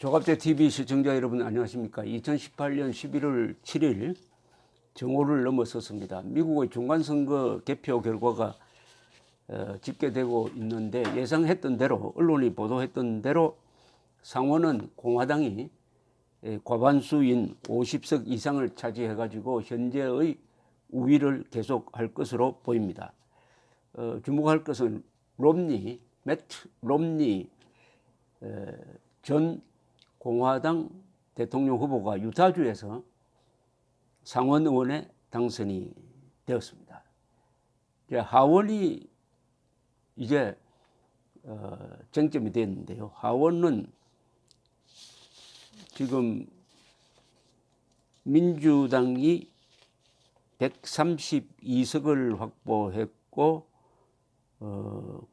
조갑제 TV 시청자 여러분 안녕하십니까? 2018년 11월 7일 정오를 넘어섰습니다. 미국의 중간선거 개표 결과가 집계되고 있는데 예상했던 대로 언론이 보도했던 대로 상원은 공화당이 과반수인 50석 이상을 차지해 가지고 현재의 우위를 계속할 것으로 보입니다. 주목할 것은 매트 롬니 전 공화당 대통령 후보가 유타주에서 상원 의원에 당선이 되었습니다. 하원이 이제 쟁점이 됐는데요. 하원은 지금 민주당이 132석을 확보했고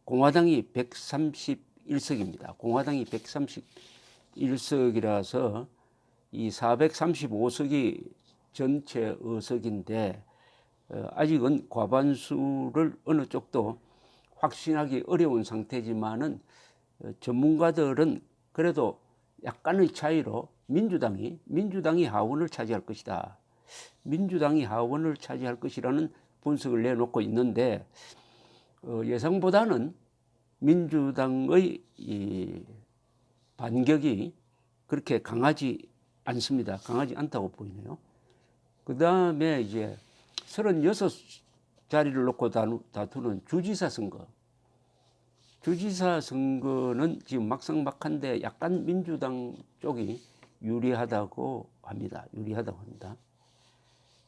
공화당이 131석입니다. 공화당이 131석이라서 이 435석이 전체 의석인데 아직은 과반수를 어느 쪽도 확신하기 어려운 상태지만은 전문가들은 그래도 약간의 차이로 민주당이 하원을 차지할 것이다. 민주당이 하원을 차지할 것이라는 분석을 내놓고 있는데 예상보다는 민주당의 이 반격이 그렇게 강하지 않습니다. 강하지 않다고 보이네요. 그 다음에 이제 36자리를 놓고 다투는 주지사 선거. 주지사 선거는 지금 막상막한데 약간 민주당 쪽이 유리하다고 합니다.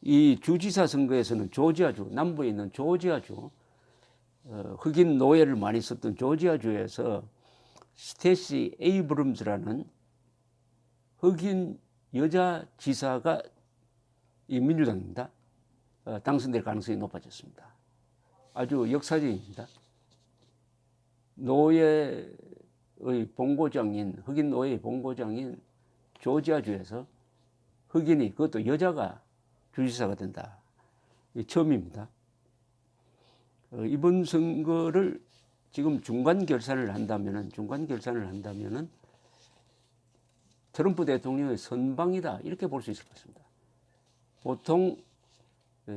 이 주지사 선거에서는 조지아주, 남부에 있는 조지아주, 흑인 노예를 많이 썼던 조지아주에서 스테시 에이브럼스라는 흑인 여자 지사가 이 민주당입니다. 당선될 가능성이 높아졌습니다. 아주 역사적입니다. 노예의 본고장인 흑인 노예의 본고장인 조지아주에서 흑인이 그것도 여자가 주지사가 된다. 처음입니다. 이번 선거를 지금 중간 결산을 한다면은 트럼프 대통령의 선방이다 이렇게 볼 수 있을 것 같습니다. 보통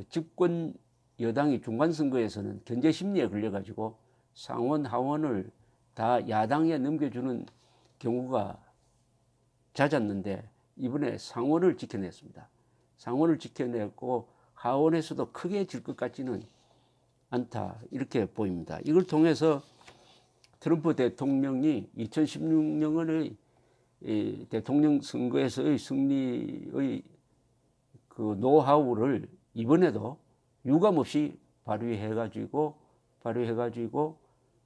집권 여당이 중간 선거에서는 견제 심리에 걸려가지고 상원 하원을 다 야당에 넘겨주는 경우가 잦았는데 이번에 상원을 지켜냈습니다. 상원을 지켜냈고 하원에서도 크게 질 것 같지는 않다 이렇게 보입니다. 이걸 통해서 트럼프 대통령이 2016년의 대통령 선거에서의 승리의 그 노하우를 이번에도 유감없이 발휘해가지고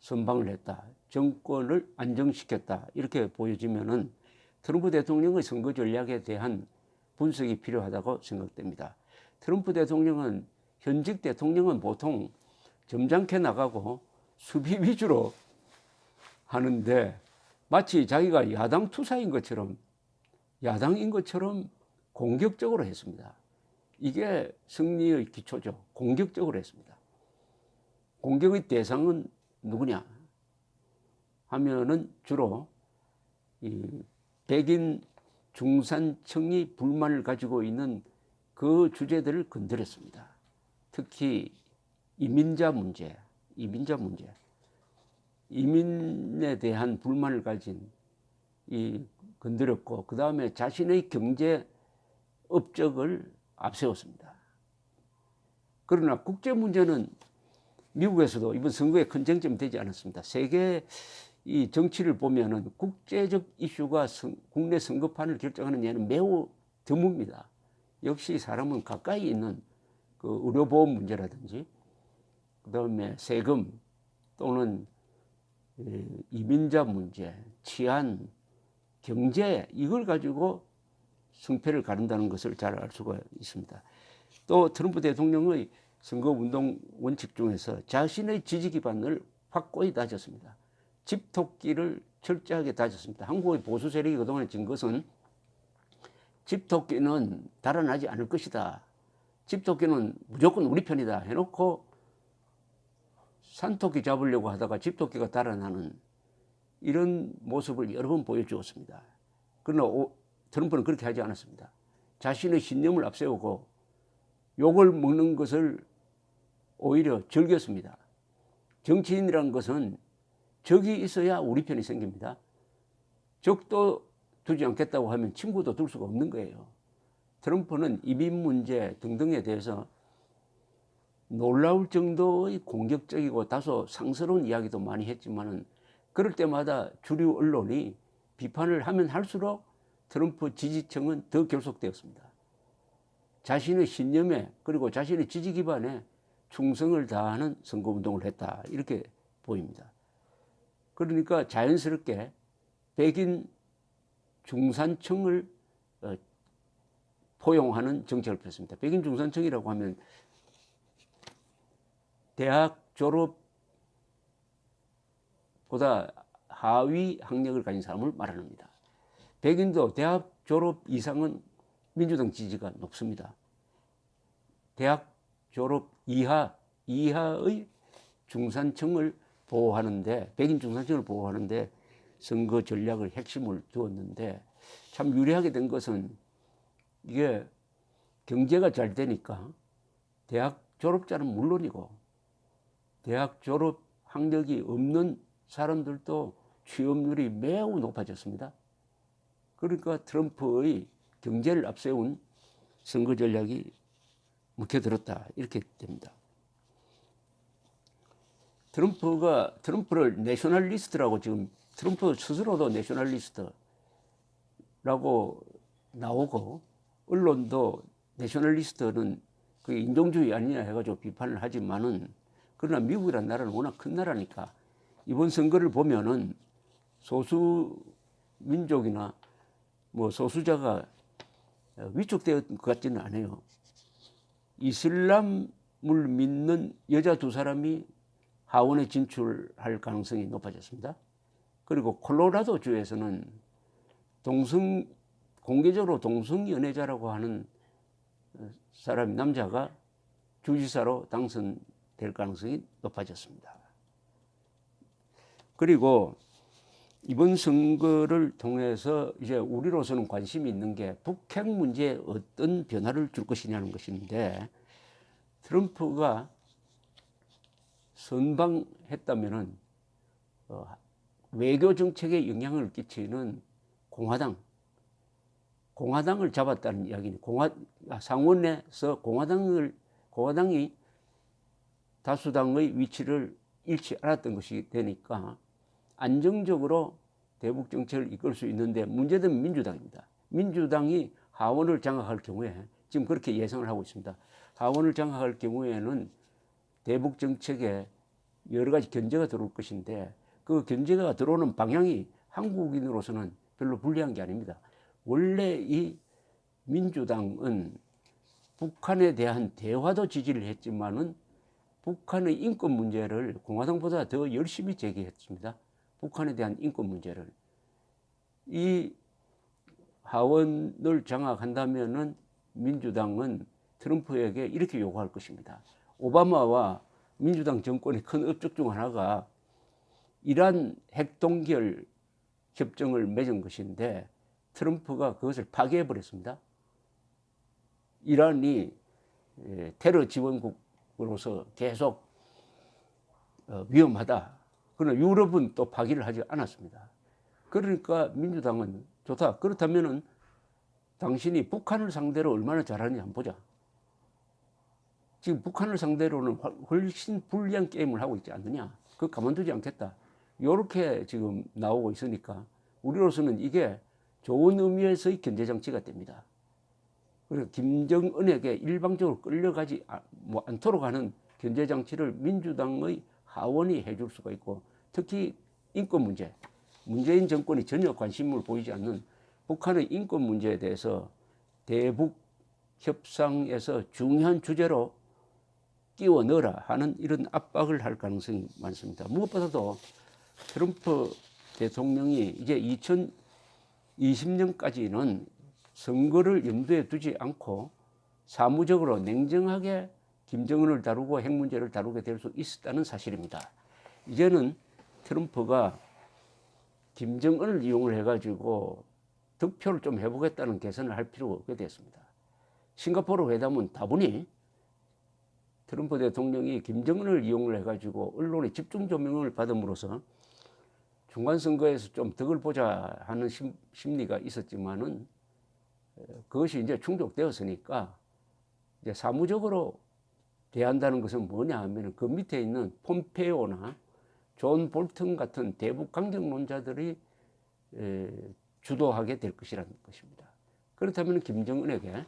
선방을 했다. 정권을 안정시켰다. 이렇게 보여지면은 트럼프 대통령의 선거 전략에 대한 분석이 필요하다고 생각됩니다. 트럼프 대통령은 현직 대통령은 보통 점잖게 나가고 수비 위주로 하는데 마치 자기가 야당인 것처럼 공격적으로 했습니다. 이게 승리의 기초죠. 공격적으로 했습니다. 공격의 대상은 누구냐 하면은 주로 이 백인 중산층이 불만을 가지고 있는 그 주제들을 건드렸습니다. 특히 이민에 대한 불만을 가진 건드렸고 그 다음에 자신의 경제 업적을 앞세웠습니다. 그러나 국제 문제는 미국에서도 이번 선거에 큰 쟁점이 되지 않았습니다. 세계 이 정치를 보면은 국제적 이슈가 국내 선거판을 결정하는 예는 매우 드뭅니다. 역시 사람은 가까이 있는 그 의료보험 문제라든지 그다음에 세금 또는 이민자 문제, 치안, 경제 이걸 가지고 승패를 가른다는 것을 잘 알 수가 있습니다. 또 트럼프 대통령의 선거운동 원칙 중에서 자신의 지지 기반을 확고히 다졌습니다. 집토끼를 철저하게 다졌습니다. 한국의 보수 세력이 그동안 진 것은 집토끼는 달아나지 않을 것이다. 집토끼는 무조건 우리 편이다 해놓고 산토끼 잡으려고 하다가 집토끼가 달아나는 이런 모습을 여러 번 보여주었습니다. 그러나 트럼프는 그렇게 하지 않았습니다. 자신의 신념을 앞세우고 욕을 먹는 것을 오히려 즐겼습니다. 정치인이라는 것은 적이 있어야 우리 편이 생깁니다. 적도 두지 않겠다고 하면 친구도 둘 수가 없는 거예요. 트럼프는 이민 문제 등등에 대해서 놀라울 정도의 공격적이고 다소 상스러운 이야기도 많이 했지만은 그럴 때마다 주류 언론이 비판을 하면 할수록 트럼프 지지층은 더 결속되었습니다. 자신의 신념에 그리고 자신의 지지 기반에 충성을 다하는 선거운동을 했다 이렇게 보입니다. 그러니까 자연스럽게 백인 중산층을 포용하는 정책을 폈습니다. 백인 중산층이라고 하면 대학 졸업보다 하위 학력을 가진 사람을 말합니다. 백인도 대학 졸업 이상은 민주당 지지가 높습니다. 대학 졸업 이하의 중산층을 보호하는데, 백인 중산층을 보호하는데 선거 전략을 핵심을 두었는데 참 유리하게 된 것은 이게 경제가 잘 되니까 대학 졸업자는 물론이고 대학 졸업 학력이 없는 사람들도 취업률이 매우 높아졌습니다. 그러니까 트럼프의 경제를 앞세운 선거 전략이 먹혀들었다 이렇게 됩니다. 트럼프를 내셔널리스트라고 지금 트럼프 스스로도 내셔널리스트라고 나오고 언론도 내셔널리스트는 그 인종주의 아니냐 해가지고 비판을 하지만은 그러나 미국이라는 나라는 워낙 큰 나라니까 이번 선거를 보면은 소수 민족이나 뭐 소수자가 위축될 것 같지는 않아요. 이슬람을 믿는 여자 2사람이 하원에 진출할 가능성이 높아졌습니다. 그리고 콜로라도 주에서는 공개적으로 동성연애자라고 하는 사람이 남자가 주지사로 당선될 가능성이 높아졌습니다. 그리고 이번 선거를 통해서 이제 우리로서는 관심이 있는 게 북핵 문제에 어떤 변화를 줄 것이냐는 것인데 트럼프가 선방했다면은 외교 정책에 영향을 끼치는 공화당을 잡았다는 이야기는 상원에서 공화당이 다수당의 위치를 잃지 않았던 것이 되니까 안정적으로 대북 정책을 이끌 수 있는데 문제는 민주당입니다. 민주당이 하원을 장악할 경우에 지금 그렇게 예상을 하고 있습니다. 하원을 장악할 경우에는 대북 정책에 여러 가지 견제가 들어올 것인데 그 견제가 들어오는 방향이 한국인으로서는 별로 불리한 게 아닙니다. 원래 이 민주당은 북한에 대한 대화도 지지를 했지만은 북한의 인권 문제를 공화당보다 더 열심히 제기했습니다. 북한에 대한 인권 문제를. 이 하원을 장악한다면은 민주당은 트럼프에게 이렇게 요구할 것입니다. 오바마와 민주당 정권의 큰 업적 중 하나가 이란 핵동결 협정을 맺은 것인데 트럼프가 그것을 파괴해버렸습니다. 이란이 테러 지원국으로서 계속 위험하다. 그러나 유럽은 또 파기를 하지 않았습니다. 그러니까 민주당은 좋다. 그렇다면은 당신이 북한을 상대로 얼마나 잘하는지 한번 보자. 지금 북한을 상대로는 훨씬 불리한 게임을 하고 있지 않느냐. 그거 가만두지 않겠다. 이렇게 지금 나오고 있으니까 우리로서는 이게 좋은 의미에서의 견제장치가 됩니다. 그리고 김정은에게 일방적으로 끌려가지 않도록 하는 견제장치를 민주당의 하원이 해줄 수가 있고 특히 인권 문제, 문재인 정권이 전혀 관심을 보이지 않는 북한의 인권 문제에 대해서 대북 협상에서 중요한 주제로 끼워 넣어라 하는 이런 압박을 할 가능성이 많습니다. 무엇보다도 트럼프 대통령이 이제 2020년까지는 선거를 염두에 두지 않고 사무적으로 냉정하게 김정은을 다루고 핵 문제를 다루게 될 수 있었다는 사실입니다. 이제는 트럼프가 김정은을 이용을 해가지고 득표를 좀 해보겠다는 개선을 할 필요가 없게 됐습니다. 싱가포르 회담은 다분히 트럼프 대통령이 김정은을 이용을 해가지고 언론의 집중 조명을 받음으로써 중간선거에서 좀 덕을 보자 하는 심리가 있었지만은 그것이 이제 충족되었으니까 이제 사무적으로 대한다는 것은 뭐냐 하면 그 밑에 있는 폼페이오나 존 볼튼 같은 대북 강경론자들이 주도하게 될 것이라는 것입니다. 그렇다면 김정은에게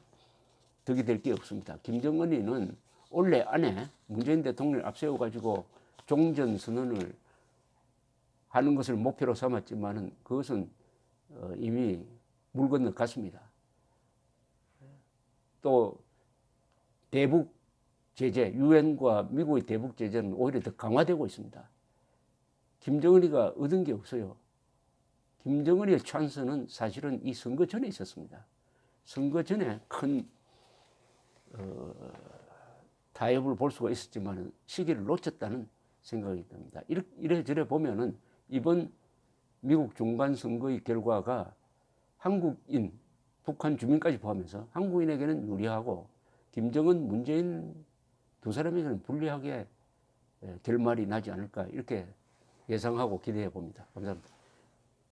덕이 될 게 없습니다. 김정은이는 올해 안에 문재인 대통령을 앞세워가지고 종전선언을 하는 것을 목표로 삼았지만은 그것은 이미 물 건너갔습니다. 또 대북 제재, 유엔과 미국의 대북 제재는 오히려 더 강화되고 있습니다. 김정은이가 얻은 게 없어요. 김정은의 찬스는 사실은 이 선거 전에 있었습니다. 선거 전에 큰 타협을 볼 수가 있었지만 시기를 놓쳤다는 생각이 듭니다. 이래저래 보면은 이번 미국 중간선거의 결과가 한국인, 북한 주민까지 포함해서 한국인에게는 유리하고 김정은, 문재인 두 사람에게는 불리하게 결말이 나지 않을까 이렇게 예상하고 기대해 봅니다. 감사합니다.